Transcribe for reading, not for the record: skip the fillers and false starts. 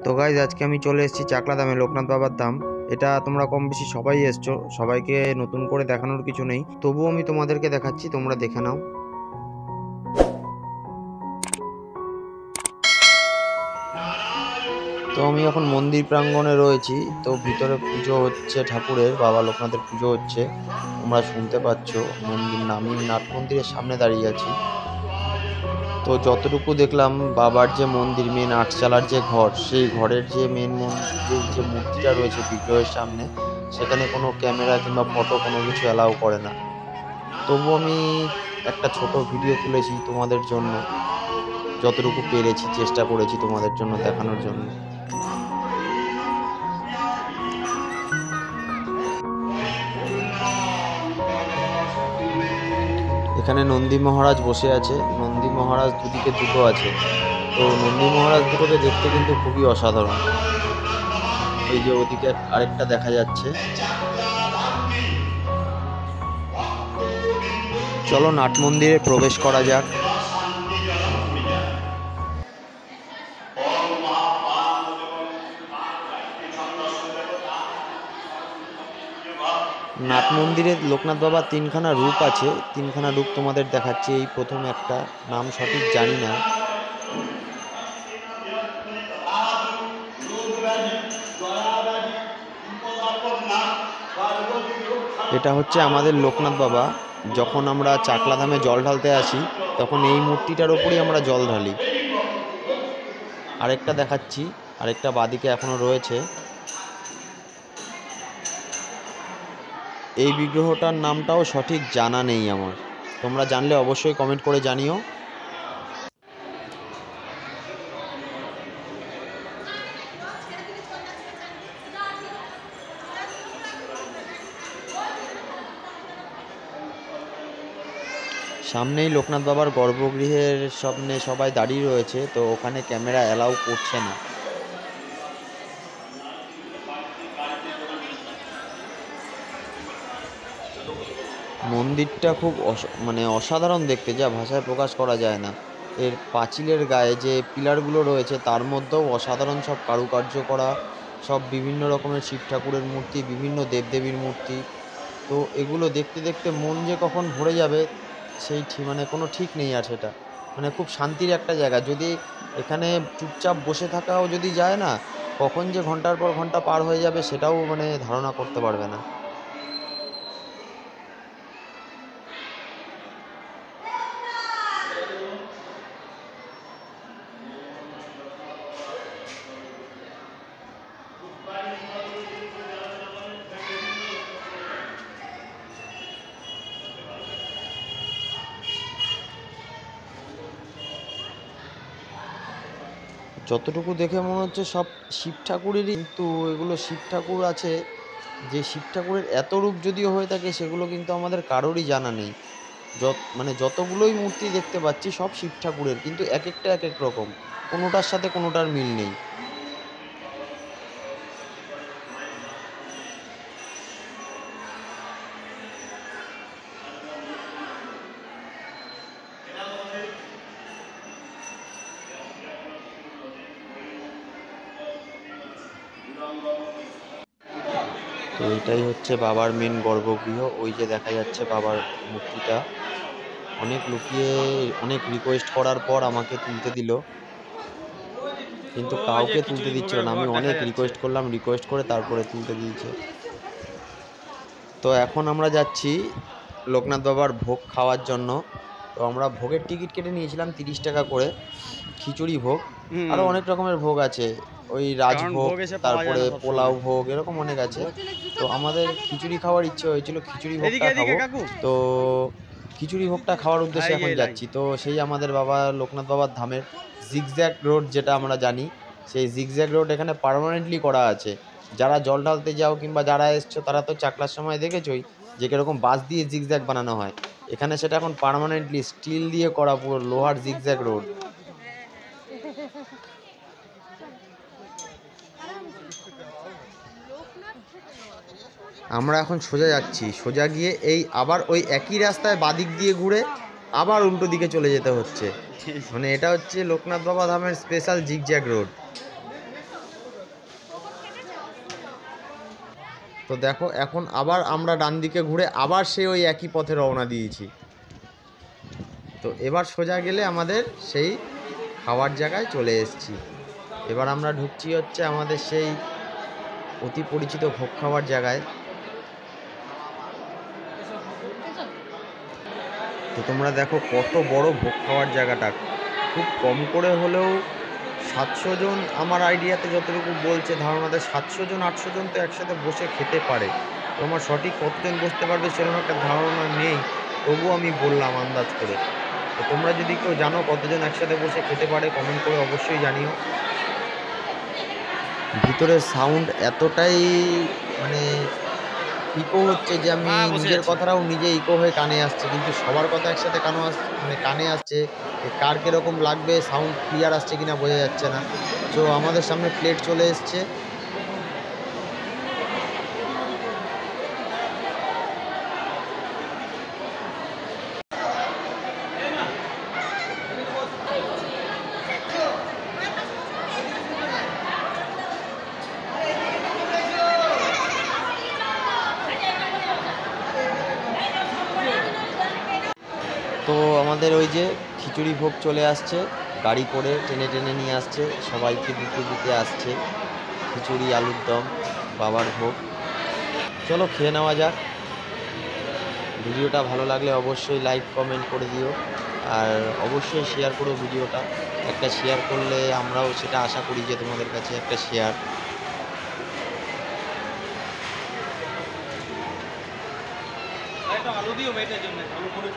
তো গাইজ আজকে আমি চলে এসেছি চাকলা ধামে, লোকনাথ বাবার ধাম। এটা তোমরা কম বেশি সবাই এসছো, সবাইকে নতুন করে দেখানোর কিছু নেই, তবুও আমি তোমাদেরকে দেখাচ্ছি, তোমরা দেখে নাও। তো আমি এখন মন্দির প্রাঙ্গণে রয়েছি। তো ভিতরে পুজো হচ্ছে, ঠাকুরের বাবা লোকনাথের পুজো হচ্ছে, তোমরা শুনতে পাচ্ছ। আমি নাট মন্দিরের সামনে দাঁড়িয়ে আছি। তো যতটুকু দেখলাম, বাবার যে মন্দির, মেন আটচালার যে ঘর, সেই ঘরের যে মেন মন্দিরের যে মূর্তিটা রয়েছে বিগ্রহের সামনে, সেখানে কোনো ক্যামেরা কিংবা ফটো কোনো কিছু অ্যালাউ করে না। তবু আমি একটা ছোট ভিডিও তুলেছি তোমাদের জন্য, যতটুকু পেরেছি চেষ্টা করেছি তোমাদের জন্য দেখানোর জন্য। এখানে নন্দী মহারাজ বসে আছে। নন্দী মহারাজ দুদিকে দুটো আছে। তো নন্দী মহারাজ দুটোকে দেখতে কিন্তু খুবই অসাধারণ। এই যে ওদিকে আরেকটা দেখা যাচ্ছে। চলো নাট মন্দিরে প্রবেশ করা যাক। নাট মন্দিরে লোকনাথ বাবার তিনখানা রূপ আছে, তিনখানা রূপ তোমাদের দেখাচ্ছি। এই প্রথম একটা, নাম সঠিক জানি না। এটা হচ্ছে আমাদের লোকনাথ বাবা। যখন আমরা চাকলা ধামে জল ঢালতে আসি, তখন এই মূর্তিটার ওপরই আমরা জল ঢালি। আরেকটা দেখাচ্ছি, আরেকটা বাদিকে এখনো রয়েছে। এই বিগ্রহটার নামটাও সঠিক জানা নেই আমার, তোমরা জানলে অবশ্যই কমেন্ট করে জানিও। সামনেই লোকনাথ বাবার গর্ভগৃহের সামনে সবাই দাঁড়িয়ে রয়েছে, তো ওখানে ক্যামেরা অ্যালাউ করছে না। মন্দিরটা খুব অসাধারণ দেখতে, যা ভাষায় প্রকাশ করা যায় না। এর পাঁচিলের গায়ে যে পিলারগুলো রয়েছে, তার মধ্যেও অসাধারণ সব কারুকার্য করা, সব বিভিন্ন রকমের শিব ঠাকুরের মূর্তি, বিভিন্ন দেবদেবীর মূর্তি। তো এগুলো দেখতে দেখতে মন যে কখন ভরে যাবে সেই কোনো ঠিক নেই। আর সেটা খুব শান্তির একটা জায়গা। যদি এখানে চুপচাপ বসে থাকাও যদি যায় না, কখন যে ঘন্টার পর ঘন্টা পার হয়ে যাবে সেটাও ধারণা করতে পারবে না। যতটুকু দেখে মনে হচ্ছে সব শিব ঠাকুরেরই, কিন্তু এগুলো শিব ঠাকুর আছে, যে শিব ঠাকুরের এত রূপ যদিও হয়ে থাকে, সেগুলো কিন্তু আমাদের কারোরই জানা নেই। যতগুলোই মূর্তি দেখতে পাচ্ছি সব শিব ঠাকুরের, কিন্তু এক একটা এক এক রকম, কোনোটার সাথে কোনোটার মিল নেই। তো এটাই হচ্ছে বাবার মেন গর্ভগৃহ। ওই যে দেখা যাচ্ছে বাবার মূর্তিটা। অনেক রিকোয়েস্ট করার পর আমাকে তুলতে দিল, কিন্তু কাউকে তুলতে দিচ্ছিল না। আমি অনেক রিকোয়েস্ট করলাম, রিকোয়েস্ট করে তারপরে তুলতে দিয়েছে। তো এখন আমরা যাচ্ছি লোকনাথ বাবার ভোগ খাওয়ার জন্য। তো আমরা ভোগের টিকিট কেটে নিয়েছিলাম 30 টাকা করে। খিচুড়ি ভোগ, আরও অনেক রকমের ভোগ আছে, ওই রাজভোগ, তারপরে পোলাও ভোগ, এরকম অনেক আছে। তো আমাদের খিচুড়ি খাওয়ার ইচ্ছে হয়েছিল, খিচুড়ি ভোগটা খাবো। তো খিচুড়ি ভোগটা খাওয়ার উদ্দেশ্যে এখন যাচ্ছি। তো সেই আমাদের বাবা লোকনাথ বাবার ধামের জিগজ্যাগ রোড, যেটা আমরা জানি, সেই জিগজ্যাগ রোড এখানে পার্মানেন্টলি করা আছে। যারা জল ঢালতে যাও কিংবা যারা এসছো, তারা তো চাকলার সময় দেখেছোই যে কিরকম বাঁশ দিয়ে জিগজ্যাগ বানানো হয়। এখানে সেটা এখন পার্মানেন্টলি স্টিল দিয়ে করা, পুরো লোহার জিগজ্যাগ রোড। আমরা এখন সোজা যাচ্ছি, সোজা গিয়ে আবার ওই একই রাস্তায় বাদিক দিয়ে ঘুরে আবার উল্টো দিকে চলে যেতে হচ্ছে। এটা হচ্ছে লোকনাথ বাবা ধামের স্পেশাল জিগজ্যাগ রোড। তো দেখো এখন আবার আমরা ডান দিকে ঘুরে আবার সেই ওই একই পথে রওনা দিয়েছি। তো এবার সোজা গেলে আমাদের সেই খাওয়ার জায়গায় চলে এসেছি। এবার আমরা ঢুকছি হচ্ছে আমাদের সেই অতি পরিচিত ভোগ খাওয়ার জায়গায়। তো তোমরা দেখো কত বড় ভোগ খাওয়ার জায়গাটা, খুব কম করে হলেও 700 জন আমার আইডিয়াতে যতটুকু বলছে ধারণাতে 700 জন 800 জন তো একসাথে বসে খেতে পারে। তো আমার সঠিক কতজন বসতে পারবে সেরকম একটা ধারণা নেই, তবুও আমি বললাম আন্দাজ করে। তো তোমরা যদি কেউ জানো কতজন একসাথে বসে খেতে পারে কমেন্ট করে অবশ্যই জানিও। ভিতরের সাউন্ড এতটাই মানে ইকো হচ্ছে যে আমি নিজের কথাটাও নিজে ইকো হয়ে কানে আসছে, কিন্তু সবার কথা একসাথে কানে আসছে। কার কীরকম লাগবে, সাউন্ড ক্লিয়ার আসছে কিনা বোঝা যাচ্ছে না। তো আমাদের সামনে প্লেট চলে এসছে। তো আমাদের ওই যে খিচুড়ি ভোগ চলে আসছে, গাড়ি করে টেনে টেনে নিয়ে আসছে, সবাইকে দিতে দিতে আসছে খিচুড়ি, আলুর দম, বাবার ভোগ। চলো খেয়ে নেওয়া যাক। ভিডিওটা ভালো লাগলে অবশ্যই লাইক কমেন্ট করে দিও, আর অবশ্যই শেয়ার করো ভিডিওটা। একটা শেয়ার করলে আমরাও সেটা আশা করি যে তোমাদের কাছে একটা শেয়ার। আলু দিও মেয়েটার জন্য, আলু করে